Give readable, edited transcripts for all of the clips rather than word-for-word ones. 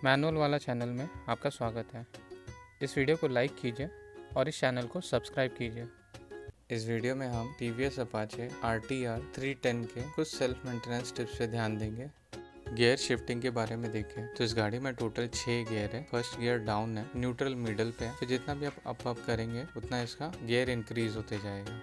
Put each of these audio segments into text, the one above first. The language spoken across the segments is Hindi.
मैनुअल वाला चैनल में आपका स्वागत है। इस वीडियो को लाइक कीजिए और इस चैनल को सब्सक्राइब कीजिए। इस वीडियो में हम TVS अपाचे RTR 310 के कुछ सेल्फ मेंटेनेंस टिप्स पे ध्यान देंगे। गियर शिफ्टिंग के बारे में देखें तो इस गाड़ी में टोटल 6 गियर है। फर्स्ट गियर डाउन है, न्यूट्रल मिडल पे है, फिर जितना भी आप अप करेंगे उतना इसका गियर इंक्रीज होते जाएगा।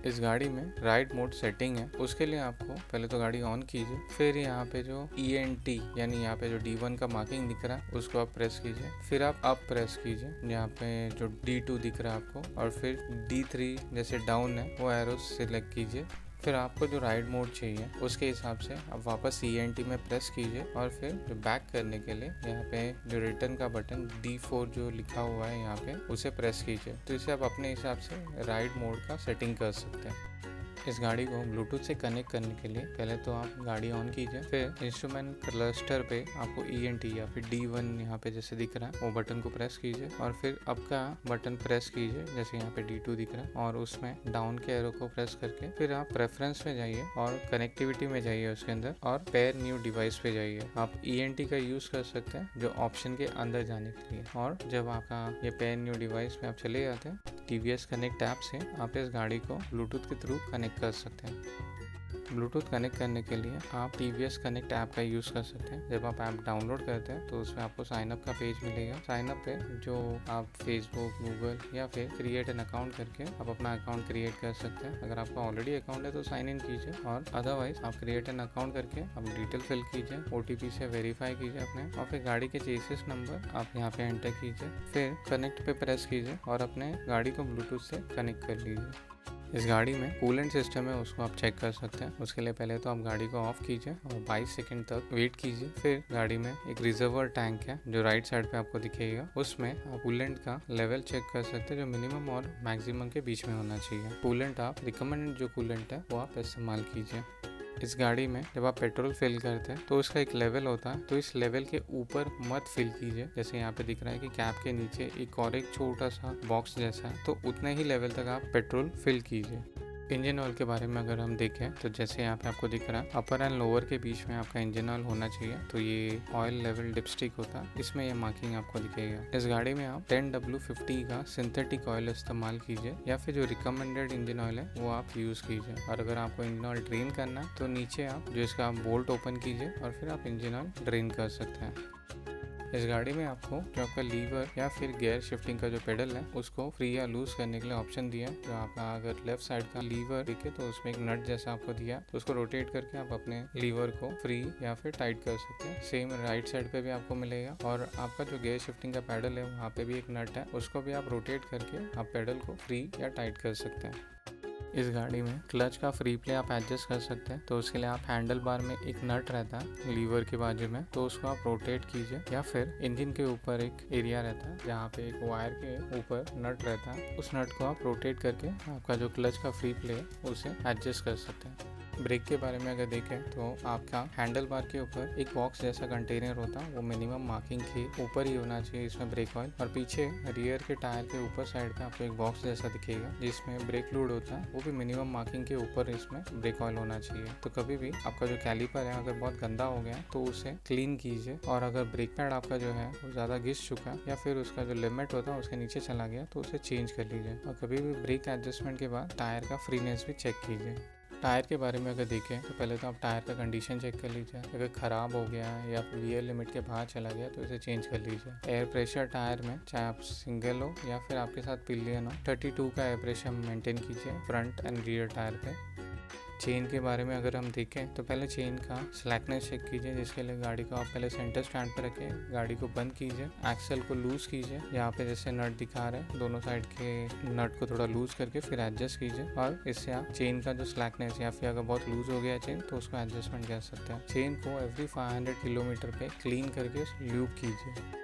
इस गाड़ी में राइड मोड सेटिंग है, उसके लिए आपको पहले तो गाड़ी ऑन कीजिए, फिर यहाँ पे जो ENT यानी यहाँ पे जो D1 का मार्किंग दिख रहा है उसको आप प्रेस कीजिए, फिर आप अप प्रेस कीजिए, यहाँ पे जो D2 दिख रहा है आपको, और फिर D3 जैसे डाउन है वो एरो सिलेक्ट कीजिए। फिर आपको जो राइड मोड चाहिए उसके हिसाब से आप वापस ENT में प्रेस कीजिए, और फिर जो बैक करने के लिए यहाँ पे जो रिटर्न का बटन D4 जो लिखा हुआ है यहाँ पे उसे प्रेस कीजिए। तो इसे आप अपने हिसाब से राइड मोड का सेटिंग कर सकते हैं। इस गाड़ी को ब्लूटूथ से कनेक्ट करने के लिए पहले तो आप गाड़ी ऑन कीजिए, फिर इंस्ट्रूमेंट क्लस्टर पे आपको ENT या फिर D1 यहाँ पे जैसे दिख रहा है वो बटन को प्रेस कीजिए, और फिर अप का बटन प्रेस कीजिए जैसे यहाँ पे D2 दिख रहा है, और उसमें डाउन के एरो को प्रेस करके फिर आप प्रेफरेंस में जाइए और कनेक्टिविटी में जाइए उसके अंदर, और पेयर न्यू डिवाइस पे जाइए। आप ENT का यूज़ कर सकते हैं जो ऑप्शन के अंदर जाने के लिए, और जब आपका ये पेयर न्यू डिवाइस पे आप चले जाते हैं TVS कनेक्ट ऐप से आप इस गाड़ी को ब्लूटूथ के थ्रू कनेक्ट कर सकते हैं। ब्लूटूथ कनेक्ट करने के लिए आप TVS कनेक्ट ऐप का यूज़ कर सकते हैं। जब आप ऐप डाउनलोड करते हैं तो उसमें आपको साइनअप का पेज मिलेगा। साइनअप पे जो आप फेसबुक, गूगल या फिर क्रिएट एन अकाउंट करके आप अपना अकाउंट क्रिएट कर सकते हैं। अगर आपका ऑलरेडी अकाउंट है तो साइन इन कीजिए, और अदरवाइज आप क्रिएट एन अकाउंट करके आप डिटेल फिल कीजिए, OTP से वेरीफाई कीजिए अपने, और फिर गाड़ी के चेसिस नंबर आप यहाँ पे एंटर कीजिए, फिर कनेक्ट पे प्रेस कीजिए और अपने गाड़ी को ब्लूटूथ से कनेक्ट कर लीजिए। इस गाड़ी में कूलेंट सिस्टम है उसको आप चेक कर सकते हैं। उसके लिए पहले तो आप गाड़ी को ऑफ कीजिए और 22 सेकंड तक वेट कीजिए। फिर गाड़ी में एक रिजर्वर टैंक है जो राइट साइड पे आपको दिखेगा, उसमें आप कूलेंट का लेवल चेक कर सकते हैं जो मिनिमम और मैक्सिमम के बीच में होना चाहिए। कूलेंट आप रिकमेंडेड जो कूलेंट है वो आप इस्तेमाल कीजिए। इस गाड़ी में जब आप पेट्रोल फिल करते हैं तो उसका एक लेवल होता है, तो इस लेवल के ऊपर मत फिल कीजिए। जैसे यहाँ पे दिख रहा है कि कैप के नीचे एक और एक छोटा सा बॉक्स जैसा है, तो उतने ही लेवल तक आप पेट्रोल फिल कीजिए। इंजन ऑयल के बारे में अगर हम देखें तो जैसे यहाँ पे आपको दिख रहा है अपर एंड लोअर के बीच में आपका इंजन ऑयल होना चाहिए, तो ये ऑयल लेवल डिपस्टिक होता है, इसमें ये मार्किंग आपको दिखेगा। इस गाड़ी में आप 10W50 का सिंथेटिक ऑयल इस्तेमाल कीजिए, या फिर जो रिकमेंडेड इंजन ऑयल है वो आप यूज़ कीजिए। और अगर आपको इंजन ऑयल ड्रेन करना है तो नीचे आप जो इसका बोल्ट ओपन कीजिए और फिर आप इंजन ऑयल ड्रेन कर सकते हैं। इस गाड़ी में आपको जो आपका लीवर या फिर गियर शिफ्टिंग का जो पेडल है उसको फ्री या लूज करने के लिए ऑप्शन दिया है। जो आपका अगर लेफ्ट साइड का लीवर दिखे तो उसमें एक नट जैसा आपको दिया है, तो उसको रोटेट करके आप अपने लीवर को फ्री या फिर टाइट कर सकते हैं। सेम राइट साइड पे भी आपको मिलेगा, और आपका जो गियर शिफ्टिंग का पेडल है वहाँ पे भी एक नट है, उसको भी आप रोटेट करके आप पेडल को फ्री या टाइट कर सकते हैं। इस गाड़ी में क्लच का फ्री प्ले आप एडजस्ट कर सकते हैं, तो उसके लिए आप हैंडल बार में एक नट रहता है लीवर के बाजू में, तो उसको आप रोटेट कीजिए, या फिर इंजन के ऊपर एक एरिया रहता है जहाँ पे एक वायर के ऊपर नट रहता है, उस नट को आप रोटेट करके आपका जो क्लच का फ्री प्ले है उसे एडजस्ट कर सकते हैं। ब्रेक के बारे में अगर देखें तो आपका हैंडल बार के ऊपर एक बॉक्स जैसा कंटेनर होता है, वो मिनिमम मार्किंग के ऊपर ही होना चाहिए इसमें ब्रेक ऑयल, और पीछे रियर के टायर के ऊपर साइड पे आपको एक बॉक्स जैसा दिखेगा जिसमें ब्रेक लूड होता है, वो भी मिनिमम मार्किंग के ऊपर इसमें ब्रेक ऑयल होना चाहिए। तो कभी भी आपका जो कैलिपर है अगर बहुत गंदा हो गया तो उसे क्लीन कीजिए, और अगर ब्रेक पैड आपका जो है वो ज़्यादा घिस चुका है या फिर उसका जो लिमिट होता है उसके नीचे चला गया तो उसे चेंज कर लीजिए। और कभी भी ब्रेक एडजस्टमेंट के बाद टायर का फ्रीनेस भी चेक कीजिए। टायर के बारे में अगर देखें तो पहले तो आप टायर का कंडीशन चेक कर लीजिए, अगर ख़राब हो गया है या फिर वीयर लिमिट के बाहर चला गया तो इसे चेंज कर लीजिए। एयर प्रेशर टायर में चाहे आप सिंगल हो या फिर आपके साथ पिलियन हो, 32 का एयर प्रेशर मेंटेन कीजिए फ्रंट एंड रियर टायर पे। चेन के बारे में अगर हम देखें तो पहले चेन का स्लैकनेस चेक कीजिए, जिसके लिए गाड़ी को आप पहले सेंटर स्टैंड पर रखें, गाड़ी को बंद कीजिए, एक्सेल को लूज़ कीजिए, यहाँ पे जैसे नट दिखा रहे हैं दोनों साइड के नट को थोड़ा लूज़ करके फिर एडजस्ट कीजिए, और इससे आप चेन का जो स्लैकनेस या फिर अगर बहुत लूज़ हो गया चेन तो उसको एडजस्टमेंट कर सकते हैं। चेन को एवरी 500 किलोमीटर पे क्लीन करके लूप कीजिए।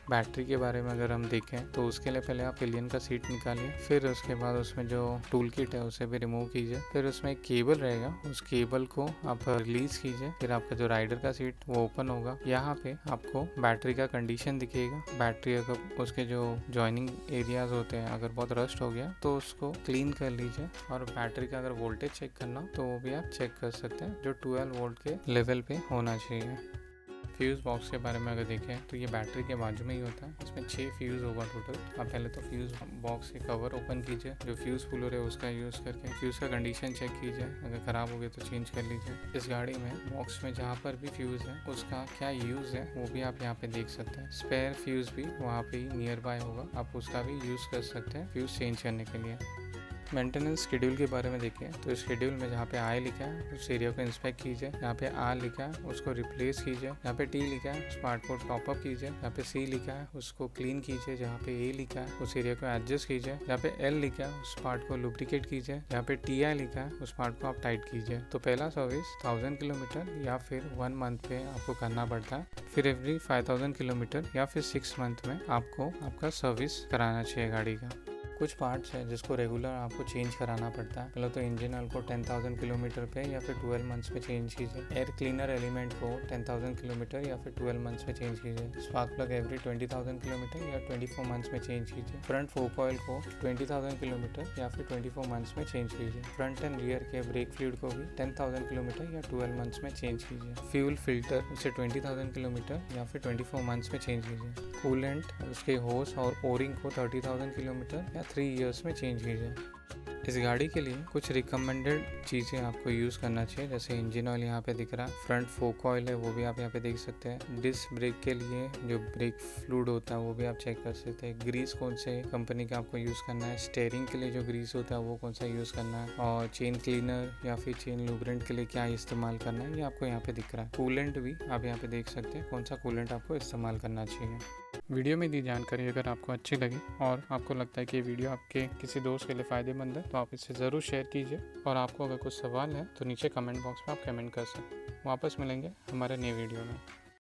बैटरी के बारे में अगर हम देखें तो उसके लिए पहले आप पिलियन का सीट निकालिए, फिर उसके बाद उसमें जो टूल किट है उसे भी रिमूव कीजिए, फिर उसमें एक केबल रहेगा उस केबल को आप रिलीज कीजिए, फिर आपका जो राइडर का सीट वो ओपन होगा। यहाँ पे आपको बैटरी का कंडीशन दिखेगा, बैटरी अगर उसके जो जॉइनिंग एरियाज होते हैं अगर बहुत रस्ट हो गया तो उसको क्लीन कर लीजिए, और बैटरी का अगर वोल्टेज चेक करना तो वो भी आप चेक कर सकते हैं जो 12 वोल्ट के लेवल पे होना चाहिए। फ्यूज़ बॉक्स के बारे में अगर देखें तो ये बैटरी के बाजू में ही होता है। इसमें 6 फ्यूज़ होगा टोटल। आप पहले तो फ्यूज़ बॉक्स के कवर ओपन कीजिए, जो फ्यूज़ पुलर है उसका यूज़ करके फ्यूज़ का कंडीशन चेक कीजिए, अगर ख़राब हो गया तो चेंज कर लीजिए। इस गाड़ी में बॉक्स में जहाँ पर भी फ्यूज़ है उसका क्या यूज़ है वो भी आप यहाँ पे देख सकते हैं। स्पेयर फ्यूज़ भी वहाँ पे ही नियर बाय होगा, आप उसका भी यूज़ कर सकते हैं फ्यूज़ चेंज करने के लिए। मेंटेनेंस शेड्यूल के बारे में देखें तो इस शेड्यूल में जहाँ पे आई लिखा है उस एरिया को इंस्पेक्ट कीजिए, यहाँ पे आर लिखा है उसको रिप्लेस कीजिए, यहाँ पे टी लिखा है उस पार्ट को टॉप अप कीजिए, यहाँ पे सी लिखा है उसको क्लीन कीजिए, जहाँ पे ए लिखा है उस एरिया को एडजस्ट कीजिए, यहाँ पे एल लिखा है उस पार्ट को लुब्रिकेट कीजिए, यहाँ पे टी आई लिखा है उस पार्ट को आप टाइट कीजिए। तो पहला सर्विस 1000 किलोमीटर या फिर 1 मंथ पे आपको करना पड़ता है, फिर एवरी 5000 किलोमीटर या फिर 6 मंथ में आपको आपका सर्विस कराना चाहिए गाड़ी का। कुछ पार्ट्स हैं जिसको रेगुलर आपको चेंज कराना पड़ता है। पहले तो इंजन ऑयल को 10,000 किलोमीटर पे या फिर 12 मंथ्स पे चेंज कीजिए। एयर क्लीनर एलिमेंट को 10,000 किलोमीटर या फिर 12 मंथ्स में चेंज कीजिए। स्पार्क प्लग एवरी 20,000 किलोमीटर या 24 मंथ्स में चेंज कीजिए। फ्रंट फोक ऑयल को 20,000 किलोमीटर या फिर 24 मंथ्स में चेंज कीजिए। फ्रंट एंड रियर के ब्रेक फ्लूइड को भी 10,000 किलोमीटर या 12 मंथ्स में चेंज कीजिए। फ्यूल फिल्टर उसे 20,000 किलोमीटर या फिर 24 मंथ्स में चेंज कीजिए। कूलेंट उसके होस और ओरिंग को 30,000 किलोमीटर या 3 ईयर्स में चेंज कीजिए। इस गाड़ी के लिए कुछ रिकमेंडेड चीज़ें आपको यूज़ करना चाहिए, जैसे इंजन ऑयल यहाँ पे दिख रहा है, फ्रंट फोक ऑयल है वो भी आप यहाँ पे देख सकते हैं, डिस्क ब्रेक के लिए जो ब्रेक फ्लूइड होता है वो भी आप चेक कर सकते हैं, ग्रीस कौन से कंपनी का आपको यूज़ करना है, स्टीयरिंग के लिए जो ग्रीस होता है वो कौन सा यूज़ करना है, और चेन क्लीनर या फिर चेन लुब्रिकेंट के लिए क्या इस्तेमाल करना है ये आपको यहाँ पे दिख रहा है। कूलेंट भी आप यहाँ पे देख सकते हैं कौन सा कूलेंट आपको इस्तेमाल करना चाहिए। वीडियो में दी जानकारी अगर आपको अच्छी लगी और आपको लगता है कि ये वीडियो आपके किसी दोस्त के लिए फ़ायदेमंद है तो आप इसे ज़रूर शेयर कीजिए, और आपको अगर कुछ सवाल है तो नीचे कमेंट बॉक्स में आप कमेंट कर सकते हैं। वापस मिलेंगे हमारे नए वीडियो में।